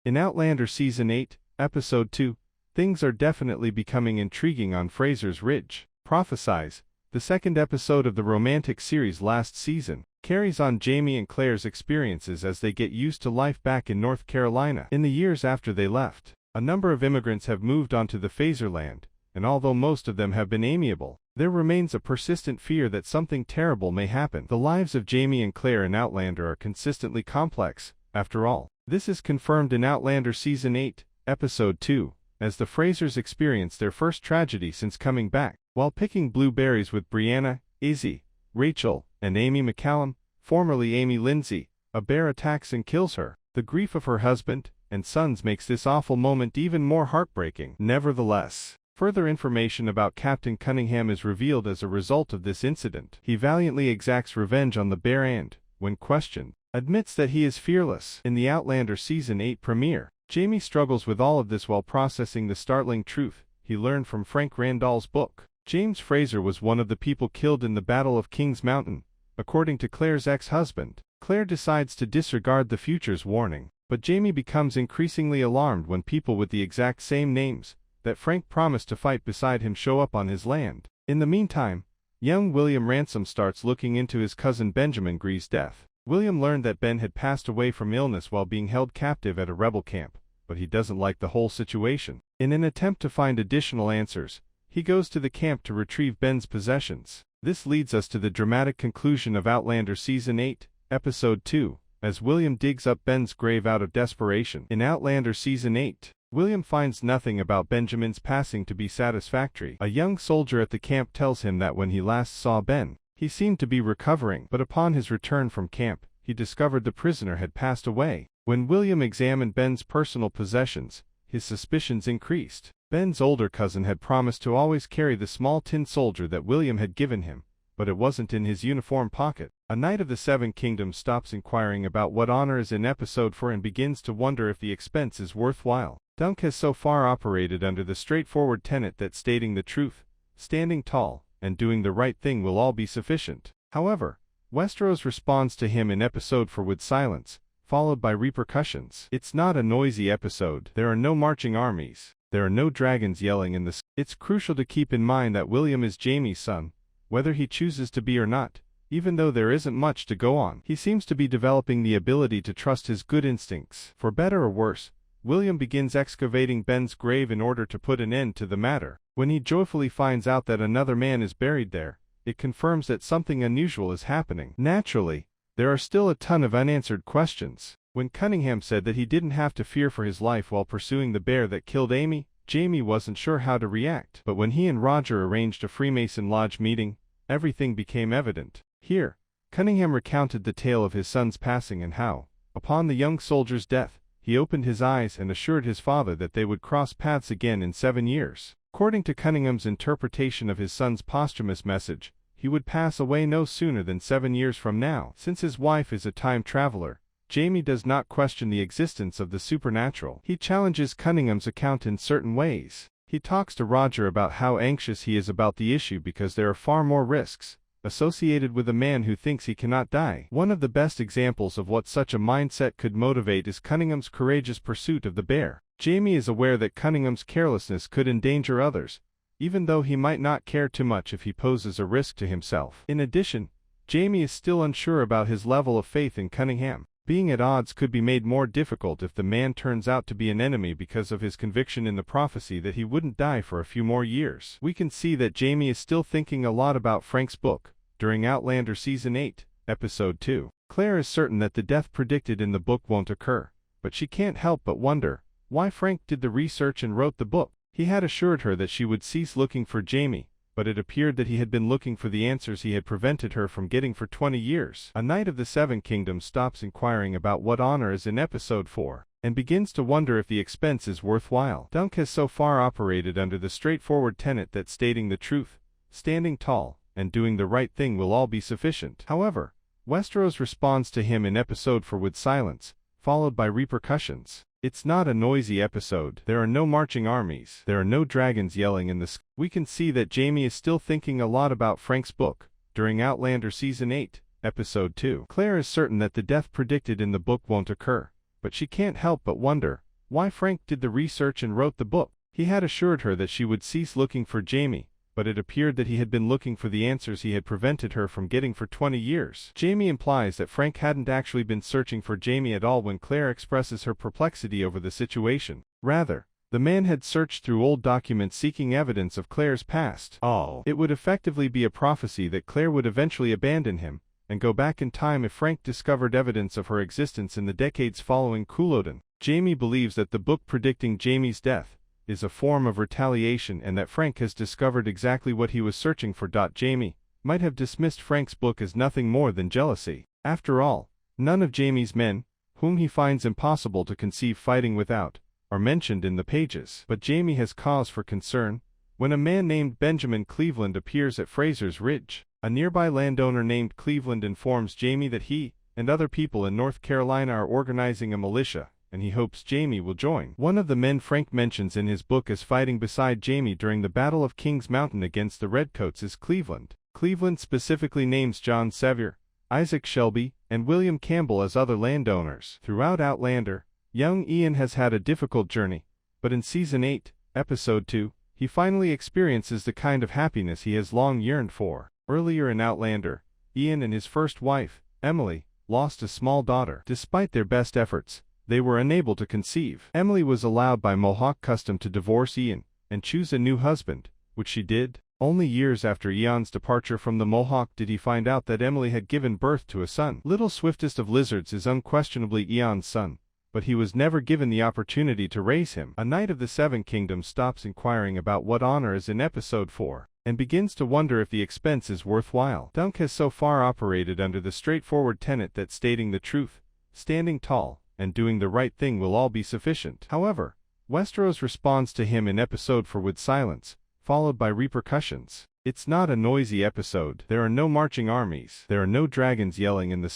In Outlander Season 8, Episode 2, things are definitely becoming intriguing on Fraser's Ridge. Prophesize, the second episode of the romantic series last season, carries on Jamie and Claire's experiences as they get used to life back in North Carolina. In the years after they left, a number of immigrants have moved onto the Fraserland, and although most of them have been amiable, there remains a persistent fear that something terrible may happen. The lives of Jamie and Claire in Outlander are consistently complex, after all. This is confirmed in Outlander Season 8, Episode 2, as the Frasers experience their first tragedy since coming back. While picking blueberries with Brianna, Izzy, Rachel, and Amy McCallum, formerly Amy Lindsay, a bear attacks and kills her. The grief of her husband and sons makes this awful moment even more heartbreaking. Nevertheless, further information about Captain Cunningham is revealed as a result of this incident. He valiantly exacts revenge on the bear and, when questioned, admits that he is fearless. In the Outlander Season 8 premiere, Jamie struggles with all of this while processing the startling truth he learned from Frank Randall's book. James Fraser was one of the people killed in the Battle of Kings Mountain, according to Claire's ex-husband. Claire decides to disregard the future's warning, but Jamie becomes increasingly alarmed when people with the exact same names that Frank promised to fight beside him show up on his land. In the meantime, young William Ransom starts looking into his cousin Benjamin Gree's death. William learned that Ben had passed away from illness while being held captive at a rebel camp, but he doesn't like the whole situation. In an attempt to find additional answers, he goes to the camp to retrieve Ben's possessions. This leads us to the dramatic conclusion of Outlander Season 8, Episode 2, as William digs up Ben's grave out of desperation. In Outlander Season 8, William finds nothing about Benjamin's passing to be satisfactory. A young soldier at the camp tells him that when he last saw Ben, he seemed to be recovering, but upon his return from camp, he discovered the prisoner had passed away. When William examined Ben's personal possessions, his suspicions increased. Ben's older cousin had promised to always carry the small tin soldier that William had given him, but it wasn't in his uniform pocket. A Knight of the Seven Kingdoms stops inquiring about what honor is in Episode 4 and begins to wonder if the expense is worthwhile. Dunk has so far operated under the straightforward tenet that stating the truth, standing tall, and doing the right thing will all be sufficient. However, Westeros responds to him in Episode 4 with silence, followed by repercussions. It's not a noisy episode. There are no marching armies. There are no dragons yelling in the sky. It's crucial to keep in mind that William is Jamie's son, whether he chooses to be or not. Even though there isn't much to go on, he seems to be developing the ability to trust his good instincts. For better or worse, William begins excavating Ben's grave in order to put an end to the matter. When he joyfully finds out that another man is buried there, it confirms that something unusual is happening. Naturally, there are still a ton of unanswered questions. When Cunningham said that he didn't have to fear for his life while pursuing the bear that killed Amy, Jamie wasn't sure how to react. But when he and Roger arranged a Freemason Lodge meeting, everything became evident. Here, Cunningham recounted the tale of his son's passing and how, upon the young soldier's death, he opened his eyes and assured his father that they would cross paths again in 7 years. According to Cunningham's interpretation of his son's posthumous message, he would pass away no sooner than 7 years from now. Since his wife is a time traveler, Jamie does not question the existence of the supernatural. He challenges Cunningham's account in certain ways. He talks to Roger about how anxious he is about the issue because there are far more risks associated with a man who thinks he cannot die. One of the best examples of what such a mindset could motivate is Cunningham's courageous pursuit of the bear. Jamie is aware that Cunningham's carelessness could endanger others, even though he might not care too much if he poses a risk to himself. In addition, Jamie is still unsure about his level of faith in Cunningham. Being at odds could be made more difficult if the man turns out to be an enemy because of his conviction in the prophecy that he wouldn't die for a few more years. We can see that Jamie is still thinking a lot about Frank's book. During Outlander Season 8, Episode 2, Claire is certain that the death predicted in the book won't occur, but she can't help but wonder why Frank did the research and wrote the book. He had assured her that she would cease looking for Jamie, but it appeared that he had been looking for the answers he had prevented her from getting for 20 years. A Knight of the Seven Kingdoms stops inquiring about what honor is in Episode 4, and begins to wonder if the expense is worthwhile. Dunk has so far operated under the straightforward tenet that stating the truth, standing tall, and doing the right thing will all be sufficient. However, Westeros responds to him in Episode 4 with silence, followed by repercussions. It's not a noisy episode. There are no marching armies. There are no dragons yelling in the sky. We can see that Jamie is still thinking a lot about Frank's book. During Outlander Season 8, Episode 2, Claire is certain that the death predicted in the book won't occur, but she can't help but wonder why Frank did the research and wrote the book. He had assured her that she would cease looking for Jamie, but it appeared that he had been looking for the answers he had prevented her from getting for 20 years. Jamie implies that Frank hadn't actually been searching for Jamie at all when Claire expresses her perplexity over the situation. Rather, the man had searched through old documents seeking evidence of Claire's past. Oh. It would effectively be a prophecy that Claire would eventually abandon him and go back in time if Frank discovered evidence of her existence in the decades following Culloden. Jamie believes that the book predicting Jamie's death is a form of retaliation and that Frank has discovered exactly what he was searching for. Jamie might have dismissed Frank's book as nothing more than jealousy. After all, none of Jamie's men, whom he finds impossible to conceive fighting without, are mentioned in the pages. But Jamie has cause for concern when a man named Benjamin Cleveland appears at Fraser's Ridge. A nearby landowner named Cleveland informs Jamie that he and other people in North Carolina are organizing a militia, and he hopes Jamie will join. One of the men Frank mentions in his book as fighting beside Jamie during the Battle of Kings Mountain against the Redcoats is Cleveland. Cleveland specifically names John Sevier, Isaac Shelby, and William Campbell as other landowners. Throughout Outlander, young Ian has had a difficult journey, but in Season 8, Episode 2, he finally experiences the kind of happiness he has long yearned for. Earlier in Outlander, Ian and his first wife, Emily, lost a small daughter. Despite their best efforts, they were unable to conceive. Emily was allowed by Mohawk custom to divorce Ian and choose a new husband, which she did. Only years after Ian's departure from the Mohawk did he find out that Emily had given birth to a son. Little Swiftest of Lizards is unquestionably Ian's son, but he was never given the opportunity to raise him. A Knight of the Seven Kingdoms stops inquiring about what honor is in Episode 4, and begins to wonder if the expense is worthwhile. Dunk has so far operated under the straightforward tenet that stating the truth, standing tall, and doing the right thing will all be sufficient. However, Westeros responds to him in Episode 4 with silence, followed by repercussions. It's not a noisy episode. There are no marching armies. There are no dragons yelling in the